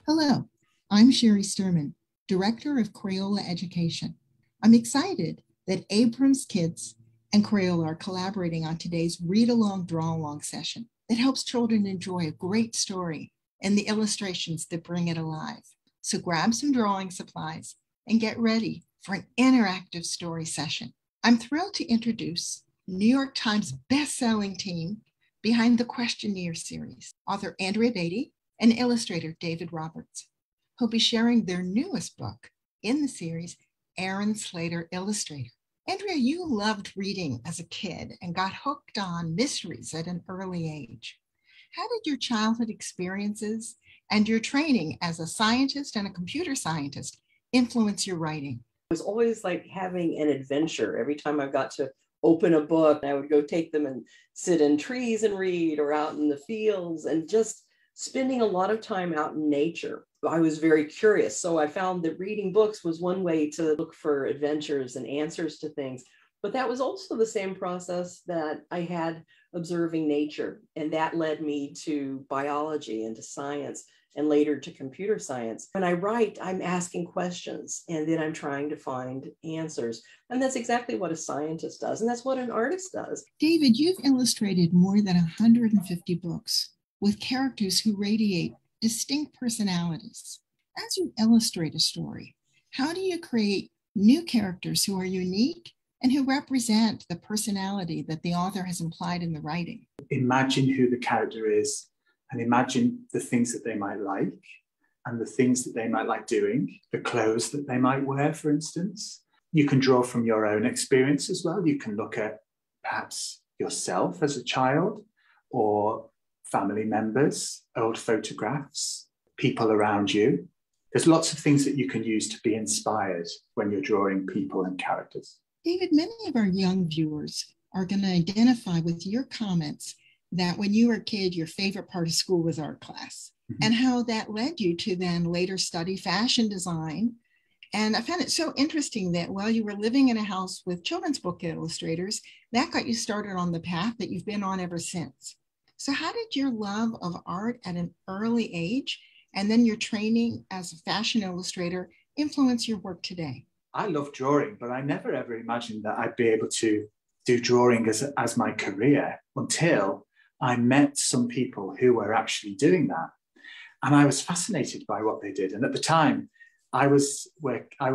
Hello, I'm Sherry Sturman, Director of Crayola Education. I'm excited that Abrams Kids and Crayola are collaborating on today's Read Along, Draw Along session that helps children enjoy a great story and the illustrations that bring it alive. So grab some drawing supplies and get ready for an interactive story session. I'm thrilled to introduce New York Times best-selling team behind the Questionnaire series, author Andrea Beatty and illustrator David Roberts, who'll be sharing their newest book in the series, AaronSlaterIllustrator. Andrea, you loved reading as a kid and got hooked on mysteries at an early age. How did your childhood experiences and your training as a scientist and a computer scientist influence your writing? It was always like having an adventure. Every time I got to open a book, I would go take them and sit in trees and read, or out in the fields, and just spending a lot of time out in nature. I was very curious. So I found that reading books was one way to look for adventures and answers to things. But that was also the same process that I had observing nature. And that led me to biology and to science, and later to computer science. When I write, I'm asking questions, and then I'm trying to find answers. And that's exactly what a scientist does. And that's what an artist does. David, you've illustrated more than 150 books with characters who radiate distinct personalities. As you illustrate a story, how do you create new characters who are unique and who represent the personality that the author has implied in the writing? Imagine who the character is and imagine the things that they might like and the things that they might like doing, the clothes that they might wear, for instance. You can draw from your own experience as well. You can look at perhaps yourself as a child, or family members, old photographs, people around you. There's lots of things that you can use to be inspired when you're drawing people and characters. David, many of our young viewers are going to identify with your comments that when you were a kid, your favorite part of school was art class, and how that led you to then later study fashion design. And I found it so interesting that while you were living in a house with children's book illustrators, that got you started on the path that you've been on ever since. So how did your love of art at an early age and then your training as a fashion illustrator influence your work today? I love drawing, but I never ever imagined that I'd be able to do drawing as my career until I met some people who were actually doing that. And I was fascinated by what they did. And at the time, I was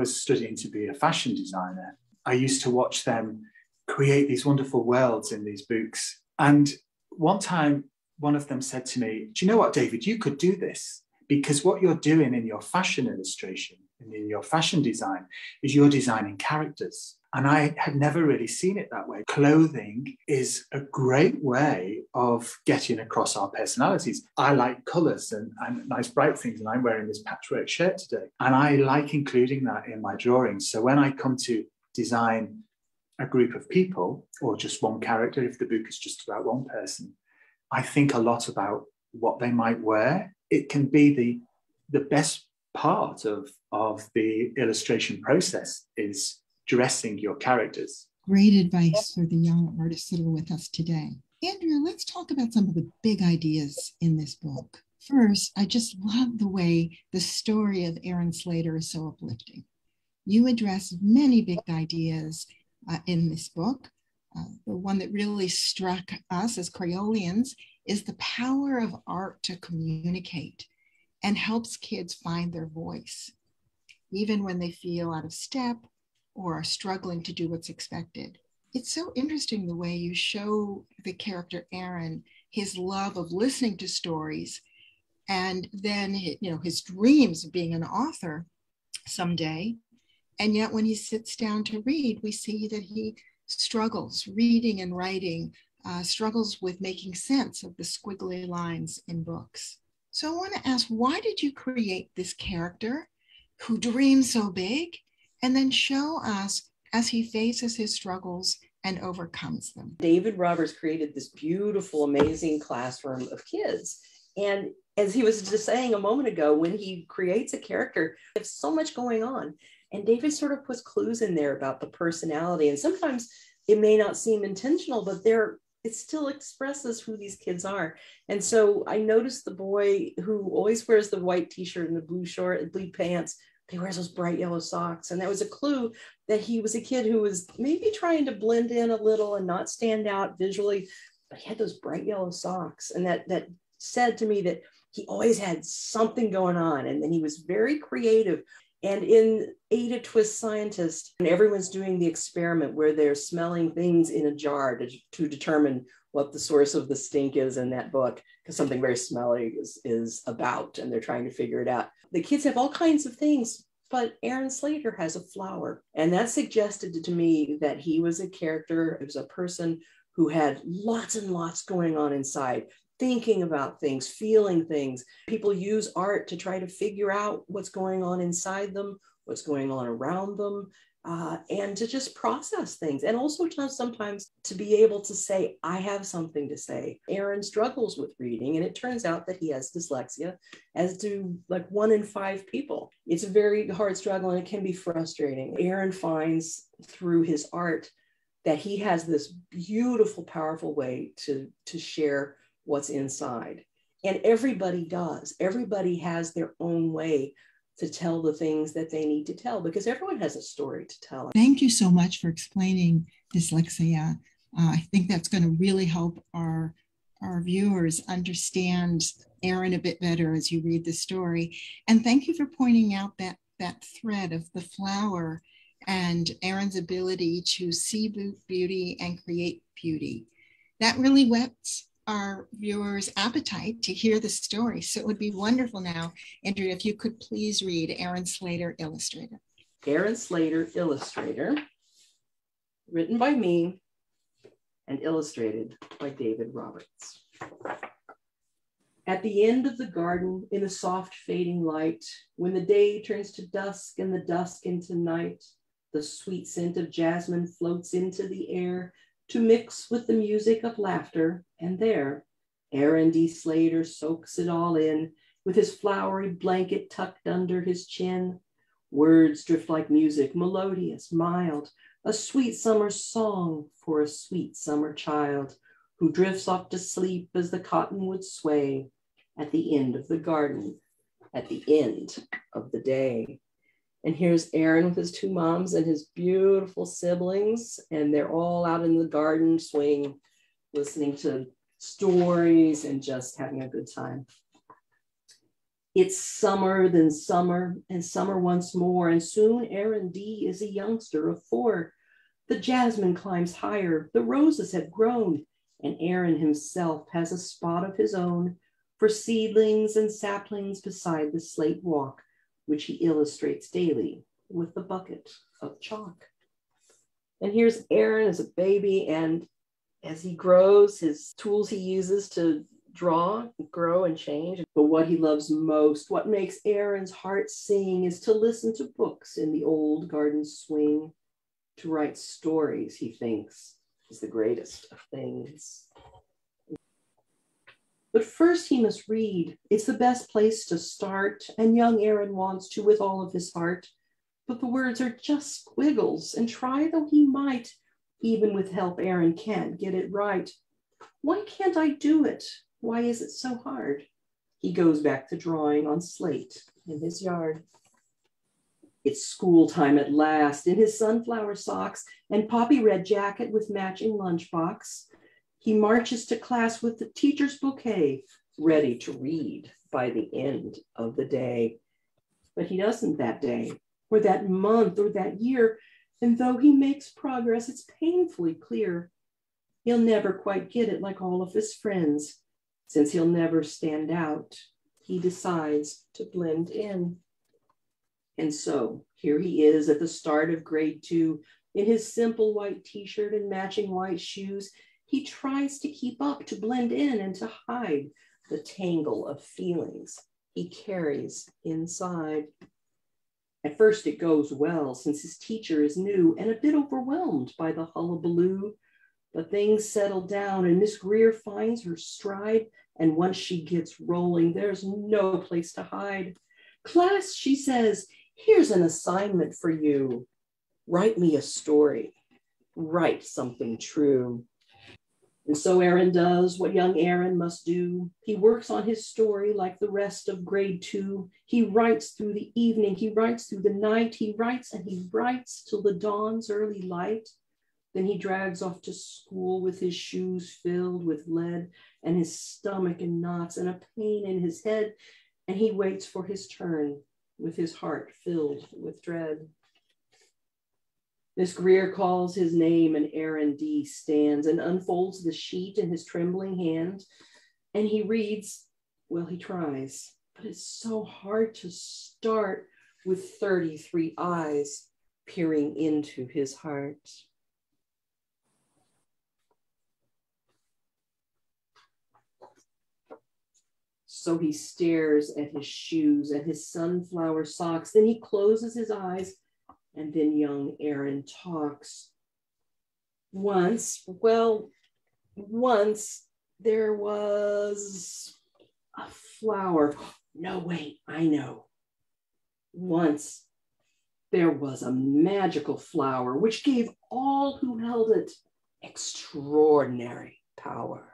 studying to be a fashion designer. I used to watch them create these wonderful worlds in these books. And one time, one of them said to me, "Do you know what, David, you could do this, because what you're doing in your fashion illustration and in your fashion design is you're designing characters." And I had never really seen it that way. Clothing is a great way of getting across our personalities. I like colours and nice bright things, and I'm wearing this patchwork shirt today. And I like including that in my drawings. So when I come to design a group of people, or just one character, if the book is just about one person, I think a lot about what they might wear. It can be the best part of the illustration process is dressing your characters. Great advice for the young artists that are with us today. Andrea, let's talk about some of the big ideas in this book. First, I just love the way the story of Aaron Slater is so uplifting. You address many big ideas in this book. The one that really struck us as Crayolians is the power of art to communicate and helps kids find their voice, even when they feel out of step or are struggling to do what's expected. It's so interesting the way you show the character Aaron, his love of listening to stories, and then his dreams of being an author someday. And yet when he sits down to read, we see that he struggles reading and writing, struggles with making sense of the squiggly lines in books. So I want to ask, why did you create this character who dreams so big, and then show us as he faces his struggles and overcomes them? David Roberts created this beautiful, amazing classroom of kids. And as he was just saying a moment ago, when he creates a character, there's so much going on. And David sort of puts clues in there about the personality. And sometimes it may not seem intentional, but they're it still expresses who these kids are. And so I noticed the boy who always wears the white t-shirt and the blue pants, he wears those bright yellow socks. And that was a clue that he was a kid who was maybe trying to blend in a little and not stand out visually, but he had those bright yellow socks. And that said to me that he always had something going on. And then he was very creative. And in Ada Twist Scientist, and everyone's doing the experiment where they're smelling things in a jar to determine what the source of the stink is in that book, because something very smelly is about, and they're trying to figure it out. The kids have all kinds of things, but Aaron Slater has a flower. And that suggested to me that he was a character, it was a person who had lots and lots going on inside, thinking about things, feeling things. People use art to try to figure out what's going on inside them, what's going on around them, and to just process things. And also sometimes to be able to say, I have something to say. Aaron struggles with reading, and it turns out that he has dyslexia, as do like 1 in 5 people. It's a very hard struggle, and it can be frustrating. Aaron finds through his art that he has this beautiful, powerful way to share what's inside. And everybody does. Everybody has their own way to tell the things that they need to tell, because everyone has a story to tell. Thank you so much for explaining dyslexia. I think that's going to really help our viewers understand Aaron a bit better as you read the story. And thank you for pointing out that thread of the flower and Aaron's ability to see beauty and create beauty. That really whets our viewers' appetite to hear the story. So it would be wonderful now, Andrea, if you could please read Aaron Slater, Illustrator. Aaron Slater, Illustrator, written by me and illustrated by David Roberts. At the end of the garden, in a soft fading light, when the day turns to dusk and the dusk into night, the sweet scent of jasmine floats into the air to mix with the music of laughter, and there, Aaron D. Slater soaks it all in, with his flowery blanket tucked under his chin. Words drift like music, melodious, mild, a sweet summer song for a sweet summer child, who drifts off to sleep as the cottonwoods sway, at the end of the garden, at the end of the day. And here's Aaron with his 2 moms and his beautiful siblings, and they're all out in the garden swing, listening to stories and just having a good time. It's summer, then summer, and summer once more, and soon Aaron D. is a youngster of 4. The jasmine climbs higher, the roses have grown, and Aaron himself has a spot of his own for seedlings and saplings beside the slate walk, which he illustrates daily with the bucket of chalk. And here's Aaron as a baby, and as he grows, his tools he uses to draw, grow, and change. But what he loves most, what makes Aaron's heart sing, is to listen to books in the old garden swing, to write stories he thinks is the greatest of things. But first he must read. It's the best place to start, and young Aaron wants to with all of his heart. But the words are just squiggles, and try though he might, even with help Aaron can't get it right. Why can't I do it? Why is it so hard? He goes back to drawing on slate in his yard. It's school time at last. In his sunflower socks and poppy red jacket with matching lunchbox, he marches to class with the teacher's bouquet, ready to read by the end of the day. But he doesn't that day, or that month, or that year, and though he makes progress, it's painfully clear he'll never quite get it like all of his friends. Since he'll never stand out, he decides to blend in. And so here he is at the start of grade 2, in his simple white t-shirt and matching white shoes. He tries to keep up, to blend in, and to hide the tangle of feelings he carries inside. At first it goes well, since his teacher is new and a bit overwhelmed by the hullabaloo. But things settle down, and Miss Greer finds her stride, and once she gets rolling, there's no place to hide. Class, she says, here's an assignment for you. Write me a story. Write something true. And so Aaron does what young Aaron must do. He works on his story like the rest of grade 2. He writes through the evening. He writes through the night. He writes and he writes till the dawn's early light. Then he drags off to school with his shoes filled with lead and his stomach in knots and a pain in his head. And he waits for his turn with his heart filled with dread. Miss Greer calls his name and Aaron D. stands and unfolds the sheet in his trembling hand. And he reads, well, he tries, but it's so hard to start with 33 eyes peering into his heart. So he stares at his shoes and his sunflower socks. Then he closes his eyes, and then young Aaron talks. Once there was a flower. No, wait, I know. Once there was a magical flower which gave all who held it extraordinary power.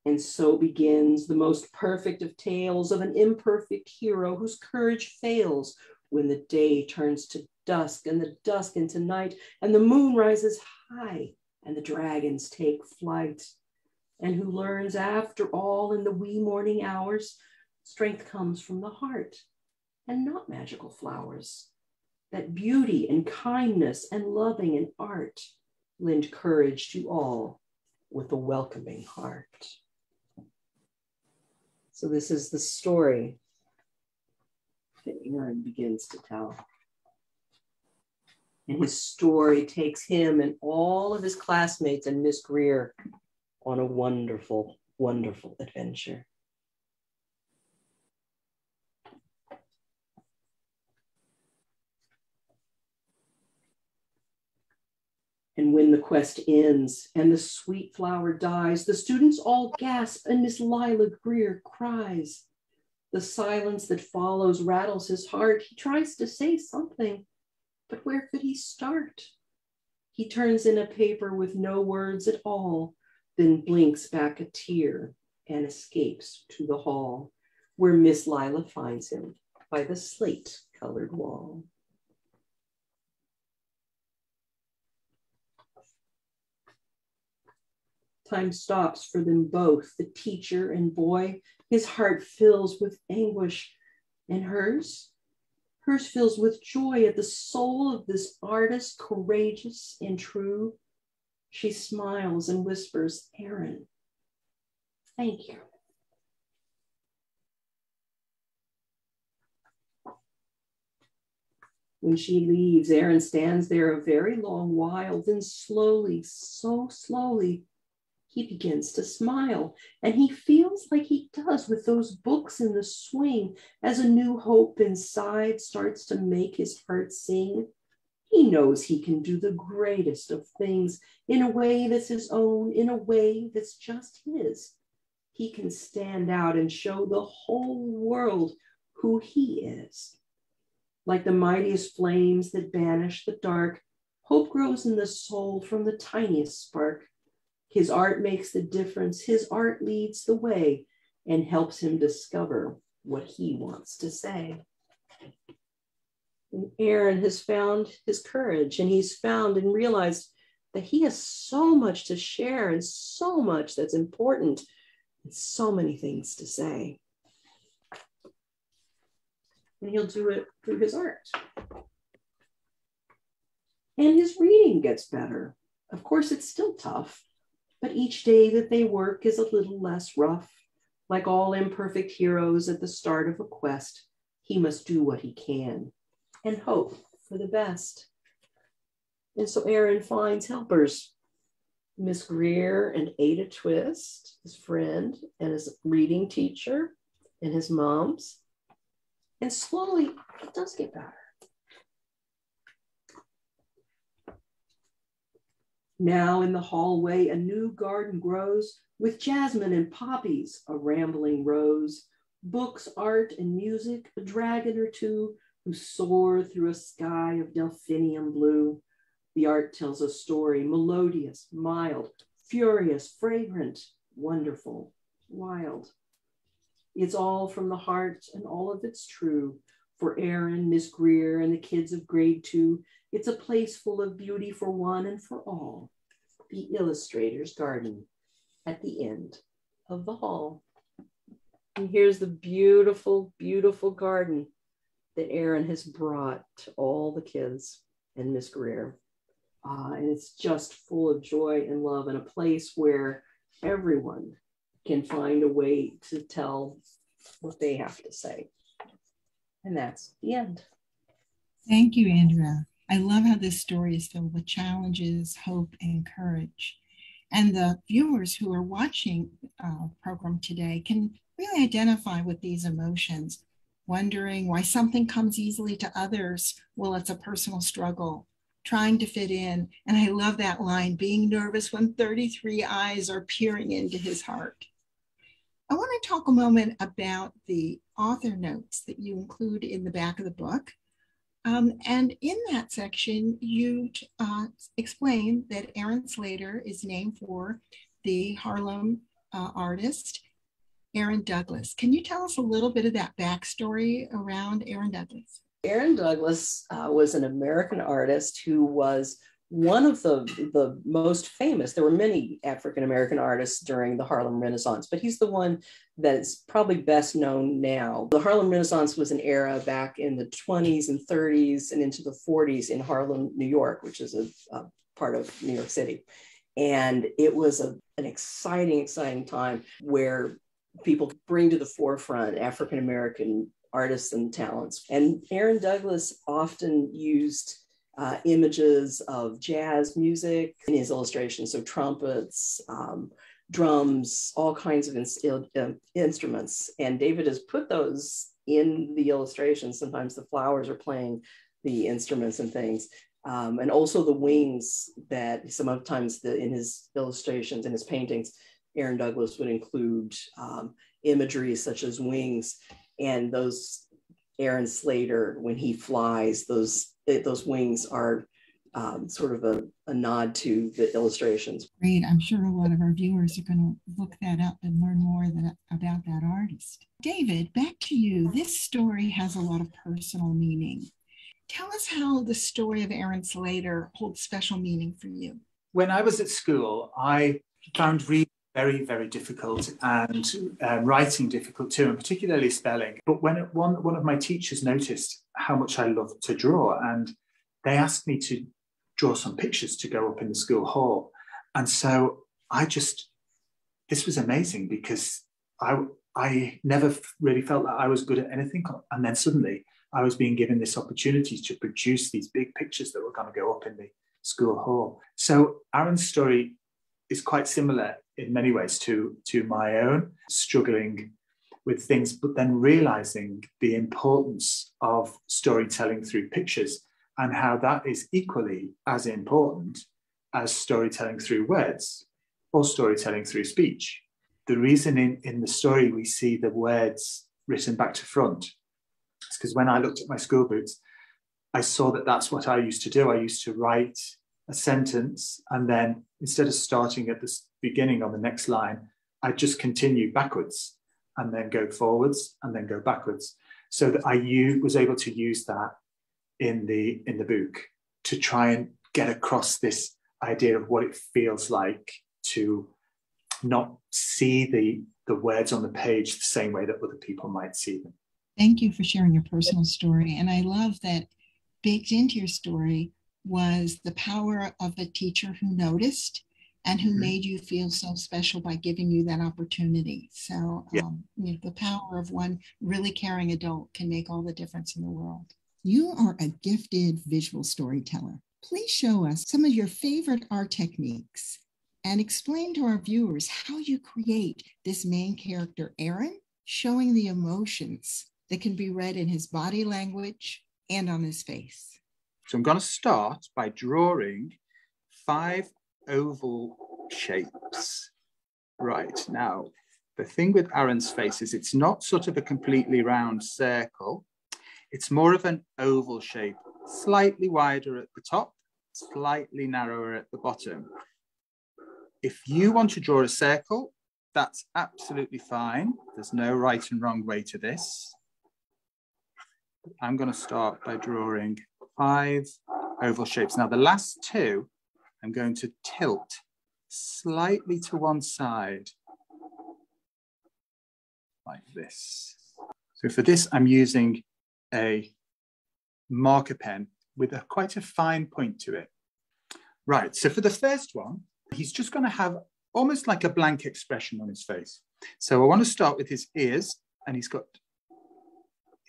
And so begins the most perfect of tales of an imperfect hero whose courage fails when the day turns to dusk and the dusk into night and the moon rises high and the dragons take flight. And who learns after all in the wee morning hours, strength comes from the heart and not magical flowers. That beauty and kindness and loving and art lend courage to all with a welcoming heart. So this is the story that Aaron begins to tell. And his story takes him and all of his classmates and Miss Greer on a wonderful, wonderful adventure. And when the quest ends and the sweet flower dies, the students all gasp and Miss Lila Greer cries. The silence that follows rattles his heart. He tries to say something, but where could he start? He turns in a paper with no words at all, then blinks back a tear and escapes to the hall, where Miss Lila finds him by the slate-colored wall. Time stops for them both, the teacher and boy. His heart fills with anguish, and hers fills with joy at the soul of this artist, courageous and true. She smiles and whispers, Aaron, thank you. When she leaves, Aaron stands there a very long while, then slowly, so slowly, he begins to smile, and he feels like he does with those books in the swing as a new hope inside starts to make his heart sing. He knows he can do the greatest of things in a way that's his own, in a way that's just his. He can stand out and show the whole world who he is. Like the mightiest flames that banish the dark, hope grows in the soul from the tiniest spark. His art makes the difference. His art leads the way and helps him discover what he wants to say. And Aaron has found his courage, and he's found and realized that he has so much to share and so much that's important and so many things to say. And he'll do it through his art. And his reading gets better. Of course, it's still tough. But each day that they work is a little less rough. Like all imperfect heroes at the start of a quest, he must do what he can and hope for the best. And so Aaron finds helpers. Miss Greer and Ada Twist, his friend, and his reading teacher, and his moms. And slowly, it does get better. Now in the hallway, a new garden grows with jasmine and poppies, a rambling rose, books, art, and music, a dragon or two who soar through a sky of delphinium blue. The art tells a story, melodious, mild, furious, fragrant, wonderful, wild. It's all from the heart and all of it's true. For Aaron, Miss Greer, and the kids of grade 2, it's a place full of beauty for one and for all. The illustrator's garden at the end of the hall. And here's the beautiful, beautiful garden that Aaron has brought to all the kids and Miss Greer. And it's just full of joy and love, and a place where everyone can find a way to tell what they have to say. And that's the end. Thank you, Andrea. I love how this story is filled with challenges, hope, and courage. And the viewers who are watching our program today can really identify with these emotions, wondering why something comes easily to others. Well, it's a personal struggle, trying to fit in. And I love that line, being nervous when 33 eyes are peering into his heart. I want to talk a moment about the author notes that you include in the back of the book. And in that section, you explain that Aaron Slater is named for the Harlem artist, Aaron Douglas. Can you tell us a little bit of that backstory around Aaron Douglas? Aaron Douglas was an American artist who was one of the most famous. There were many African-American artists during the Harlem Renaissance, but he's the one that's probably best known now. The Harlem Renaissance was an era back in the 20s and 30s and into the 40s in Harlem, New York, which is a part of New York City. And it was an exciting, exciting time where people bring to the forefront African-American artists and talents. And Aaron Douglas often used images of jazz music in his illustrations, so trumpets, drums, all kinds of instruments. And David has put those in the illustrations. Sometimes the flowers are playing the instruments and things. And also the wings that sometimes in his illustrations, in his paintings, Aaron Douglas would include imagery such as wings, and those Aaron Slater, when he flies, those wings are sort of a nod to the illustrations. Great. I'm sure a lot of our viewers are going to look that up and learn more about that artist. David, back to you. This story has a lot of personal meaning. Tell us how the story of Aaron Slater holds special meaning for you. When I was at school, I found reading very, very difficult, and writing difficult too, and particularly spelling. But when one of my teachers noticed how much I loved to draw, and they asked me to draw some pictures to go up in the school hall. And so this was amazing, because I never really felt that I was good at anything. And then suddenly I was being given this opportunity to produce these big pictures that were going to go up in the school hall. So Aaron's story is quite similar in many ways to my own, struggling with things, but then realizing the importance of storytelling through pictures, and how that is equally as important as storytelling through words or storytelling through speech. The reason in the story we see the words written back to front is because when I looked at my school books, I saw that that's what I used to do. I used to write a sentence, and then instead of starting at the beginning on the next line, I just continue backwards and then go forwards and then go backwards, so that I was able to use that in the book to try and get across this idea of what it feels like to not see the words on the page the same way that other people might see them. Thank you for sharing your personal story. And I love that baked into your story was the power of a teacher who noticed and who made you feel so special by giving you that opportunity. So the power of one really caring adult can make all the difference in the world. You are a gifted visual storyteller. Please show us some of your favorite art techniques and explain to our viewers how you create this main character, Aaron, showing the emotions that can be read in his body language and on his face. So I'm going to start by drawing 5 oval shapes. Right, now, the thing with Aaron's face is it's not sort of a completely round circle. It's more of an oval shape, slightly wider at the top slightly narrower at the bottom. If you want to draw a circle, that's absolutely fine. There's no right and wrong way to this. I'm going to start by drawing 5 oval shapes. Now, the last 2, I'm going to tilt slightly to one side, like this. So for this, I'm using a marker pen with quite a fine point to it. Right, so for the first one, he's just going to have almost like a blank expression on his face. So I want to start with his ears, and he's got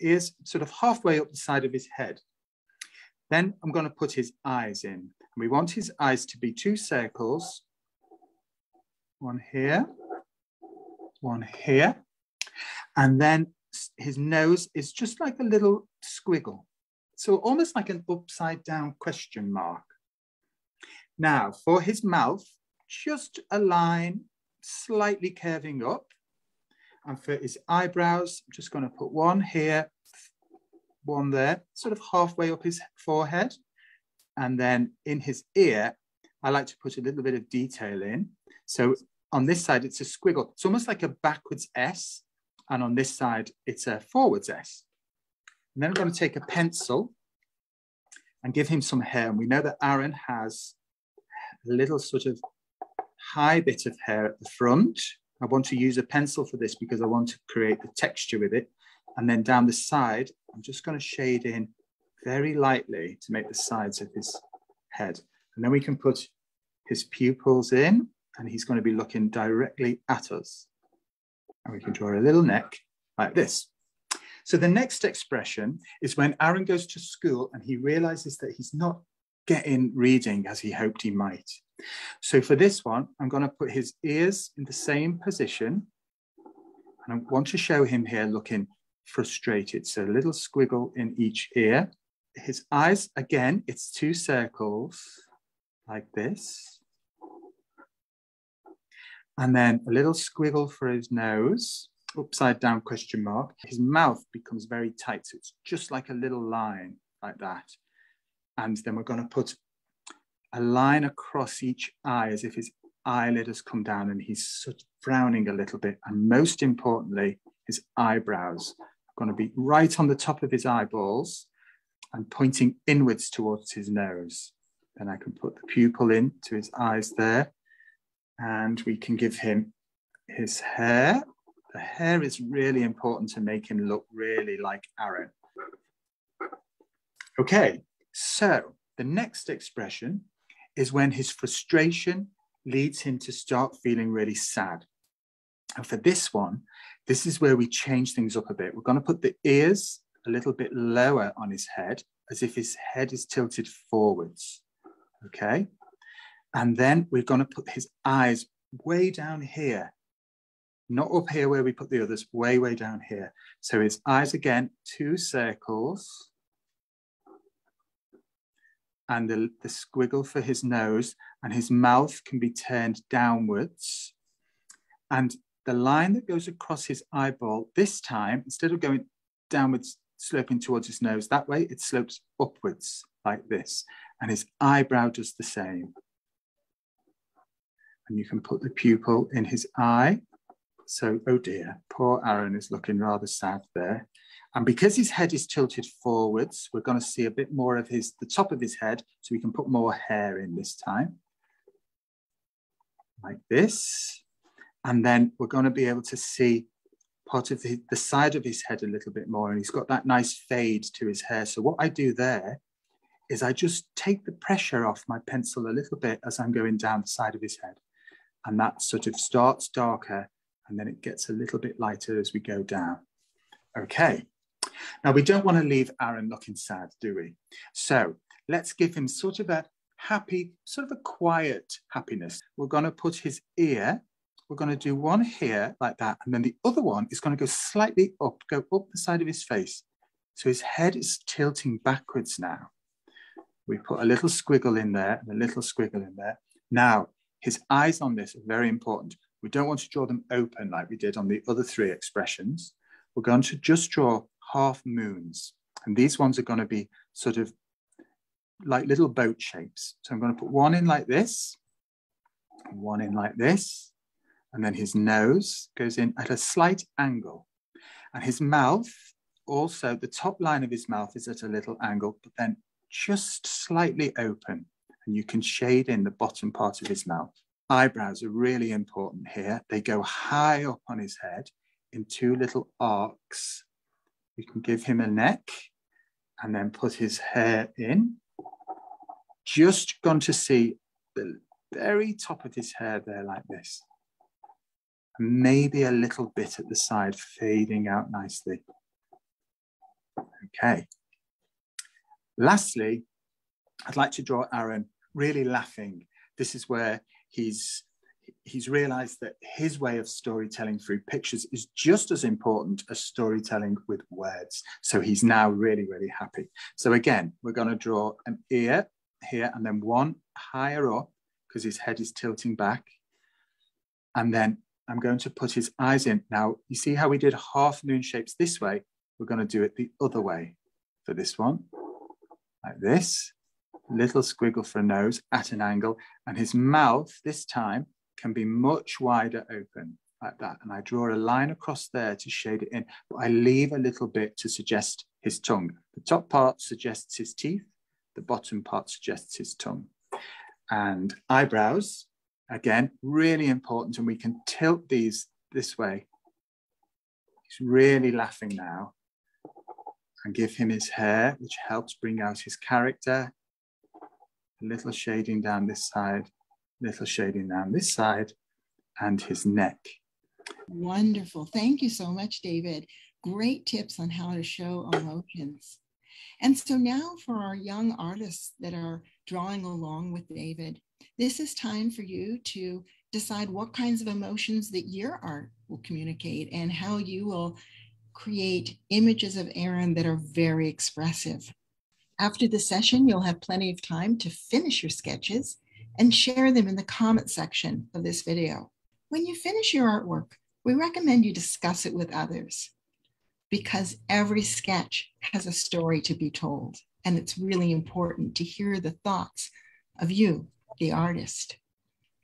ears sort of halfway up the side of his head. Then I'm going to put his eyes in. And we want his eyes to be 2 circles. One here, one here. And then his nose is just like a little squiggle. So almost like an upside down question mark. Now for his mouth, just a line slightly curving up. And for his eyebrows, I'm just going to put one here, one there, sort of halfway up his forehead. And then in his ear, I like to put a little bit of detail in. So on this side, it's a squiggle. It's almost like a backwards S. And on this side, it's a forwards S. And then I'm going to take a pencil and give him some hair. And we know that Aaron has a little sort of high bit of hair at the front. I want to use a pencil for this because I want to create the texture with it. And then down the side, I'm just going to shade in very lightly to make the sides of his head. And then we can put his pupils in, and he's going to be looking directly at us. And we can draw a little neck like this. So the next expression is when Aaron goes to school and he realizes that he's not getting reading as he hoped he might. So for this one, I'm going to put his ears in the same position. And I want to show him here looking frustrated. So a little squiggle in each ear. His eyes, again, it's 2 circles like this. And then a little squiggle for his nose, upside down question mark. His mouth becomes very tight, so it's just like a little line like that. And then we're going to put a line across each eye as if his eyelid has come down and he's sort of frowning a little bit. And most importantly, his eyebrows are going to be right on the top of his eyeballs and pointing inwards towards his nose. Then I can put the pupil in to his eyes there. And we can give him his hair. The hair is really important to make him look really like Aaron. Okay, so the next expression is when his frustration leads him to start feeling really sad. And for this one, this is where we change things up a bit. We're going to put the ears a little bit lower on his head, as if his head is tilted forwards. Okay. And then we're going to put his eyes way down here, not up here where we put the others, way, way down here. So his eyes, again, 2 circles. And the squiggle for his nose, and his mouth can be turned downwards. And the line that goes across his eyeball, this time, instead of going downwards, sloping towards his nose that way, it slopes upwards like this. And his eyebrow does the same. And you can put the pupil in his eye. So, oh dear, poor Aaron is looking rather sad there. And because his head is tilted forwards, we're going to see a bit more of the top of his head, so we can put more hair in this time. Like this. And then we're going to be able to see part of the side of his head a little bit more. And he's got that nice fade to his hair. So what I do there is I just take the pressure off my pencil a little bit as I'm going down the side of his head. And that sort of starts darker, and then it gets a little bit lighter as we go down. Okay. Now, we don't want to leave Aaron looking sad, do we? So let's give him sort of a happy, sort of a quiet happiness. We're going to put his ear, we're going to do one here like that, and then the other one is going to go slightly up, go up the side of his face. So his head is tilting backwards now. We put a little squiggle in there and a little squiggle in there. Now, his eyes on this are very important. We don't want to draw them open like we did on the other 3 expressions. We're going to just draw half moons. And these ones are going to be sort of like little boat shapes. So I'm going to put one in like this, one in like this, and then his nose goes in at a slight angle. And his mouth, also the top line of his mouth is at a little angle, but then just slightly open. And you can shade in the bottom part of his mouth. Eyebrows are really important here. They go high up on his head in two little arcs. You can give him a neck and then put his hair in. Just going to see the very top of his hair there like this. And maybe a little bit at the side fading out nicely. Okay. Lastly, I'd like to draw Aaron really laughing. This is where he's realized that his way of storytelling through pictures is just as important as storytelling with words. So he's now really, really happy. So again, we're going to draw an ear here and then one higher up because his head is tilting back. And then I'm going to put his eyes in. Now, you see how we did half moon shapes this way? We're going to do it the other way for this one, like this. Little squiggle for a nose at an angle, and his mouth this time can be much wider open like that. And I draw a line across there to shade it in, but I leave a little bit to suggest his tongue. The top part suggests his teeth, the bottom part suggests his tongue. And eyebrows, again, really important, and we can tilt these this way. He's really laughing now. And give him his hair, which helps bring out his character. A little shading down this side, little shading down this side, and his neck. Wonderful. Thank you so much, David. Great tips on how to show emotions. And so now for our young artists that are drawing along with David, this is time for you to decide what kinds of emotions that your art will communicate and how you will create images of Aaron that are very expressive. After the session, you'll have plenty of time to finish your sketches and share them in the comment section of this video. When you finish your artwork, we recommend you discuss it with others because every sketch has a story to be told, and it's really important to hear the thoughts of you, the artist.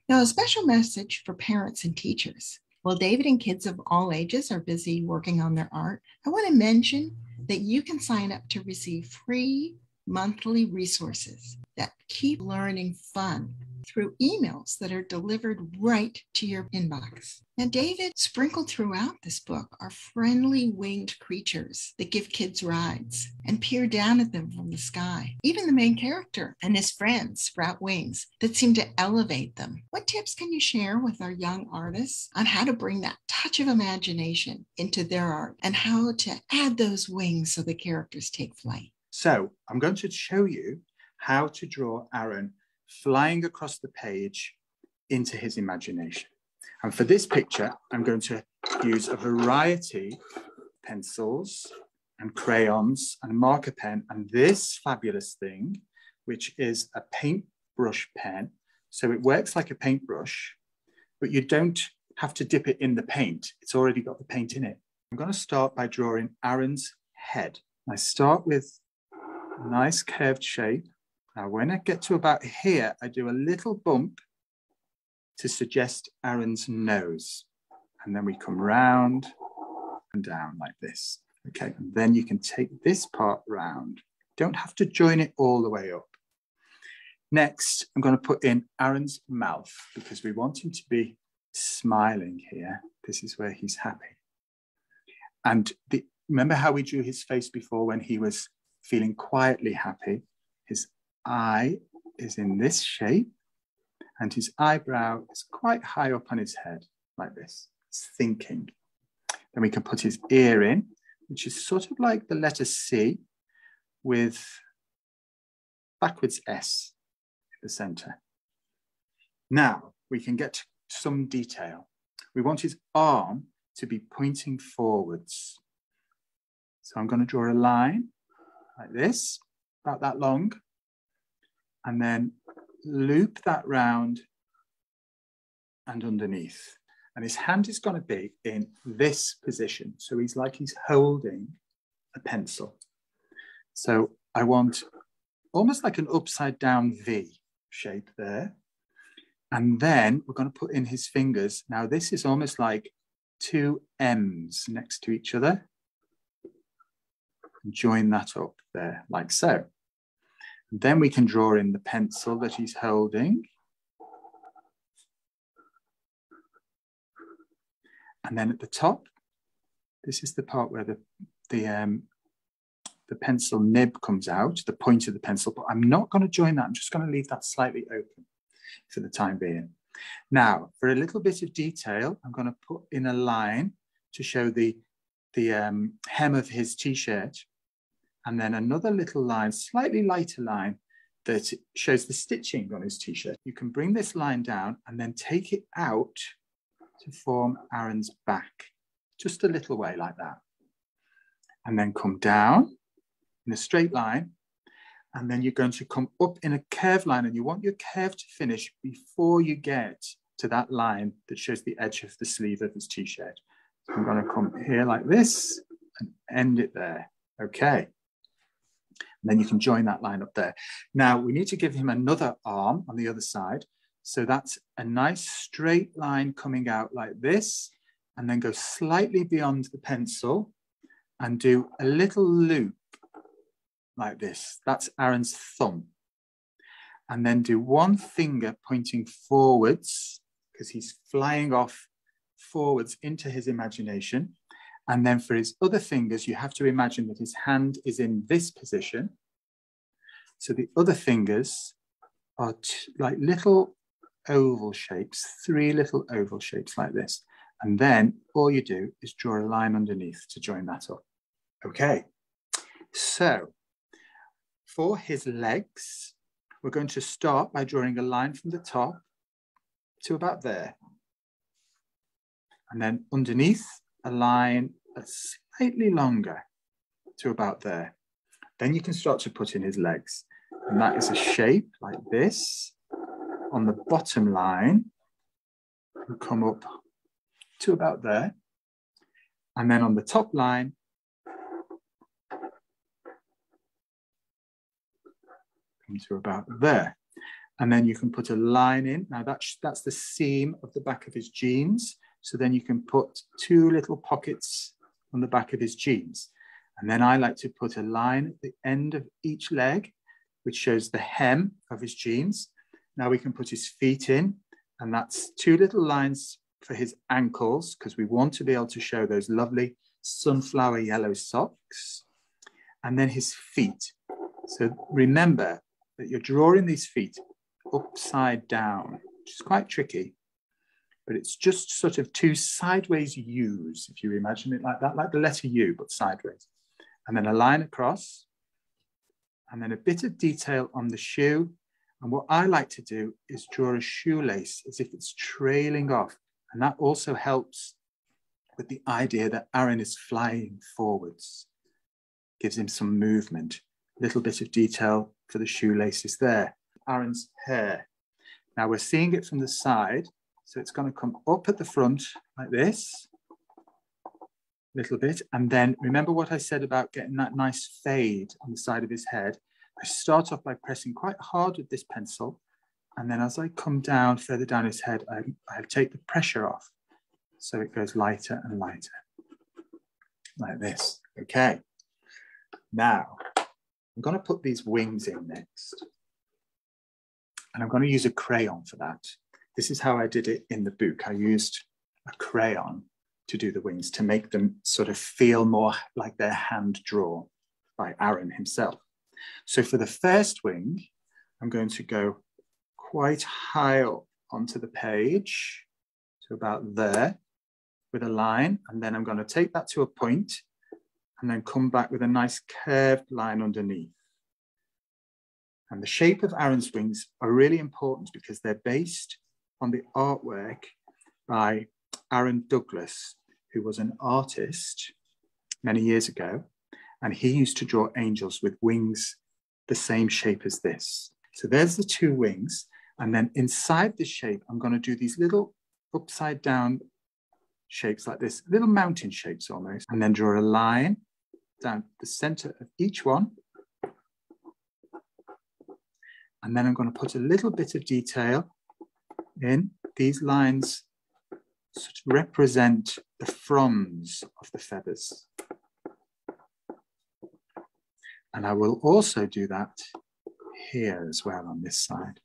Now, a special message for parents and teachers. While David and kids of all ages are busy working on their art, I want to mention that you can sign up to receive free monthly resources that keep learning fun through emails that are delivered right to your inbox. Now, David sprinkled throughout this book are friendly winged creatures that give kids rides and peer down at them from the sky. Even the main character and his friends sprout wings that seem to elevate them. What tips can you share with our young artists on how to bring that touch of imagination into their art and how to add those wings so the characters take flight? So I'm going to show you how to draw Aaron flying across the page into his imagination. And for this picture, I'm going to use a variety of pencils and crayons and a marker pen and this fabulous thing, which is a paintbrush pen. So it works like a paintbrush, but you don't have to dip it in the paint. It's already got the paint in it. I'm going to start by drawing Aaron's head. I start with a nice curved shape. Now, when I get to about here, I do a little bump to suggest Aaron's nose. And then we come round and down like this. Okay, and then you can take this part round. Don't have to join it all the way up. Next, I'm going to put in Aaron's mouth because we want him to be smiling here. This is where he's happy. And remember how we drew his face before when he was feeling quietly happy? His eye is in this shape and his eyebrow is quite high up on his head like this. He's thinking. Then we can put his ear in, which is sort of like the letter C with backwards S in the center. Now we can get to some detail. We want his arm to be pointing forwards. So I'm going to draw a line like this, about that long, and then loop that round and underneath. And his hand is going to be in this position. So he's holding a pencil. So I want almost like an upside down V shape there. And then we're going to put in his fingers. Now this is almost like two M's next to each other. And join that up there, like so. And then we can draw in the pencil that he's holding. And then at the top, this is the part where the pencil nib comes out, the point of the pencil, but I'm not going to join that. I'm just going to leave that slightly open for the time being. Now, for a little bit of detail, I'm going to put in a line to show the hem of his t-shirt, and then another little line, slightly lighter line, that shows the stitching on his t-shirt. You can bring this line down and then take it out to form Aaron's back, just a little way like that. And then come down in a straight line, and then you're going to come up in a curved line, and you want your curve to finish before you get to that line that shows the edge of the sleeve of his t-shirt. So I'm going to come here like this and end it there. Okay. And then you can join that line up there. Now we need to give him another arm on the other side. So that's a nice straight line coming out like this, and then go slightly beyond the pencil and do a little loop like this. That's Aaron's thumb. And then do one finger pointing forwards, because he's flying off forwards into his imagination. And then for his other fingers, you have to imagine that his hand is in this position. So the other fingers are like little oval shapes, 3 little oval shapes like this. And then all you do is draw a line underneath to join that up. Okay, so for his legs, we're going to start by drawing a line from the top to about there. And then underneath, a line that's slightly longer to about there. Then you can start to put in his legs. And that is a shape like this. On the bottom line, we'll come up to about there. And then on the top line, come to about there. And then you can put a line in. Now that's the seam of the back of his jeans. So then you can put 2 little pockets on the back of his jeans. And then I like to put a line at the end of each leg, which shows the hem of his jeans. Now we can put his feet in, and that's 2 little lines for his ankles, because we want to be able to show those lovely sunflower yellow socks. And then his feet. So remember that you're drawing these feet upside down, which is quite tricky. But it's just sort of 2 sideways U's, if you imagine it like that, like the letter U, but sideways. And then a line across, and then a bit of detail on the shoe. And what I like to do is draw a shoelace as if it's trailing off. And that also helps with the idea that Aaron is flying forwards. Gives him some movement. A little bit of detail for the shoelaces there. Aaron's hair. Now we're seeing it from the side. So it's going to come up at the front like this, a little bit. And then remember what I said about getting that nice fade on the side of his head. I start off by pressing quite hard with this pencil. And then as I come down, further down his head, I take the pressure off. So it goes lighter and lighter, like this. Okay. Now, I'm going to put these wings in next. And I'm going to use a crayon for that. This is how I did it in the book. I used a crayon to do the wings to make them sort of feel more like they're hand drawn by Aaron himself. So for the first wing, I'm going to go quite high up onto the page, to about there with a line. And then I'm going to take that to a point and then come back with a nice curved line underneath. And the shape of Aaron's wings are really important because they're based on the artwork by Aaron Douglas, who was an artist many years ago. And he used to draw angels with wings the same shape as this. So there's the 2 wings. And then inside this shape, I'm going to do these little upside down shapes like this, little mountain shapes almost. And then draw a line down the center of each one. And then I'm going to put a little bit of detail in. These lines sort of represent the fronds of the feathers. And I will also do that here as well on this side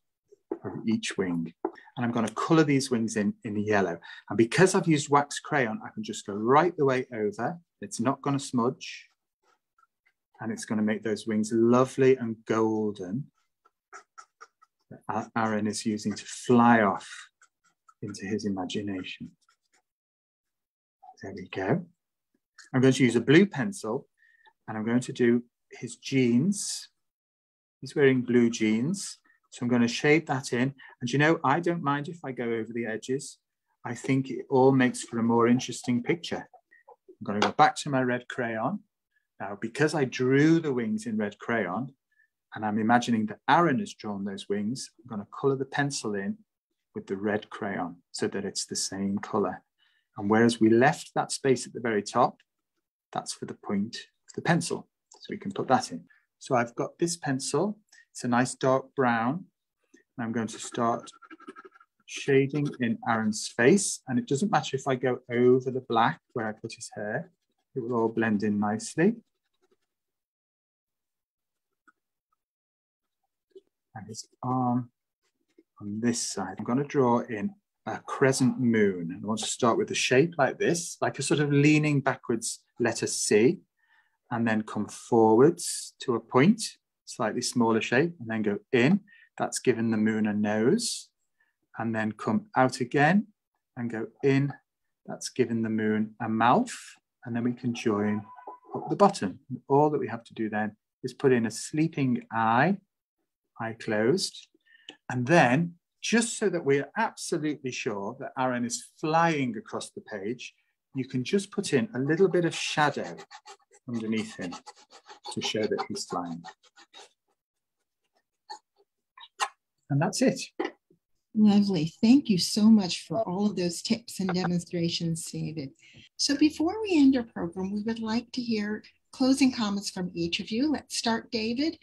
of each wing. And I'm going to colour these wings in yellow. And because I've used wax crayon, I can just go right the way over. It's not going to smudge. And it's going to make those wings lovely and golden that Aaron is using to fly off into his imagination. There we go. I'm going to use a blue pencil and I'm going to do his jeans. He's wearing blue jeans. So I'm going to shade that in. And you know, I don't mind if I go over the edges. I think it all makes for a more interesting picture. I'm going to go back to my red crayon. Now, because I drew the wings in red crayon, and I'm imagining that Aaron has drawn those wings, I'm going to colour the pencil in with the red crayon so that it's the same colour. And whereas we left that space at the very top, that's for the point of the pencil. So we can put that in. So I've got this pencil. It's a nice dark brown. And I'm going to start shading in Aaron's face. And it doesn't matter if I go over the black where I put his hair. It will all blend in nicely. And his arm on this side. I'm going to draw in a crescent moon. And I want to start with a shape like this, like a sort of leaning backwards letter C, and then come forwards to a point, slightly smaller shape, and then go in. That's given the moon a nose. And then come out again and go in. That's given the moon a mouth. And then we can join up the bottom. And all that we have to do then is put in a sleeping eye closed. And then, just so that we're absolutely sure that Aaron is flying across the page, you can just put in a little bit of shadow underneath him to show that he's flying. And that's it. Lovely. Thank you so much for all of those tips and demonstrations, David. So before we end our program, we would like to hear closing comments from each of you. Let's start, David.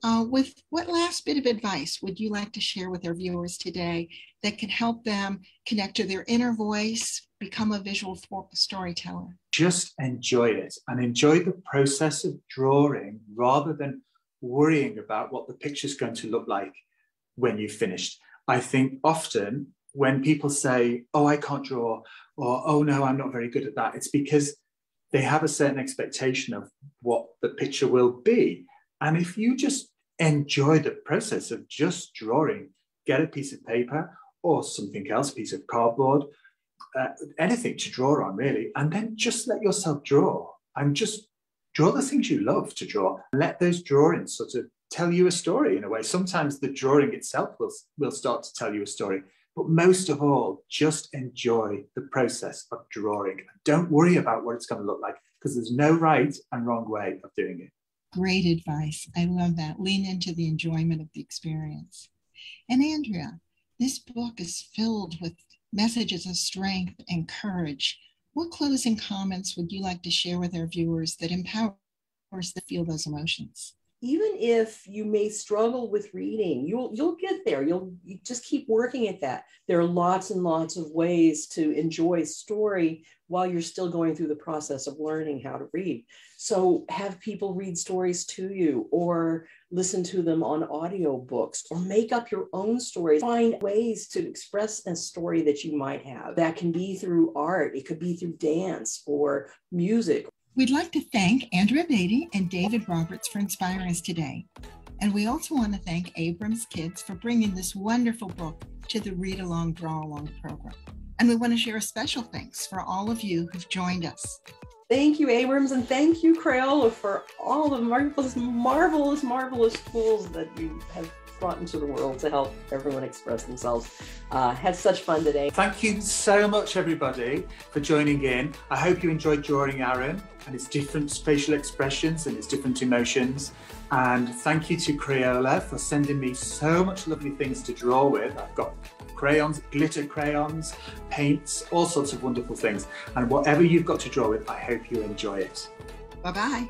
With what last bit of advice would you like to share with our viewers today that can help them connect to their inner voice, become a visual storyteller? Just enjoy it and enjoy the process of drawing rather than worrying about what the picture's going to look like when you've finished. I think often when people say, oh, I can't draw, or oh no, I'm not very good at that, it's because they have a certain expectation of what the picture will be. And if you just enjoy the process of just drawing, get a piece of paper or something else, a piece of cardboard, anything to draw on really, and then just let yourself draw and just draw the things you love to draw. Let those drawings sort of tell you a story in a way. Sometimes the drawing itself will start to tell you a story, but most of all, just enjoy the process of drawing. Don't worry about what it's going to look like, because there's no right and wrong way of doing it. Great advice. I love that. Lean into the enjoyment of the experience. And Andrea, this book is filled with messages of strength and courage. What closing comments would you like to share with our viewers that empower us to feel those emotions? Even if you may struggle with reading, you'll get there. You just keep working at that. There are lots and lots of ways to enjoy story while you're still going through the process of learning how to read. So have people read stories to you, or listen to them on audiobooks, or make up your own stories. Find ways to express a story that you might have. That can be through art. It could be through dance or music. We'd like to thank Andrea Beatty and David Roberts for inspiring us today. And we also want to thank Abrams Kids for bringing this wonderful book to the Read Along, Draw Along program. And we want to share a special thanks for all of you who've joined us. Thank you, Abrams, and thank you, Crayola, for all the marvelous, marvelous, marvelous tools that you have brought into the world to help everyone express themselves. Had such fun today. Thank you so much, everybody, for joining in. I hope you enjoyed drawing Aaron and his different facial expressions and his different emotions. And thank you to Crayola for sending me so much lovely things to draw with. I've got crayons, glitter crayons, paints, all sorts of wonderful things. And whatever you've got to draw with, I hope you enjoy it. Bye-bye.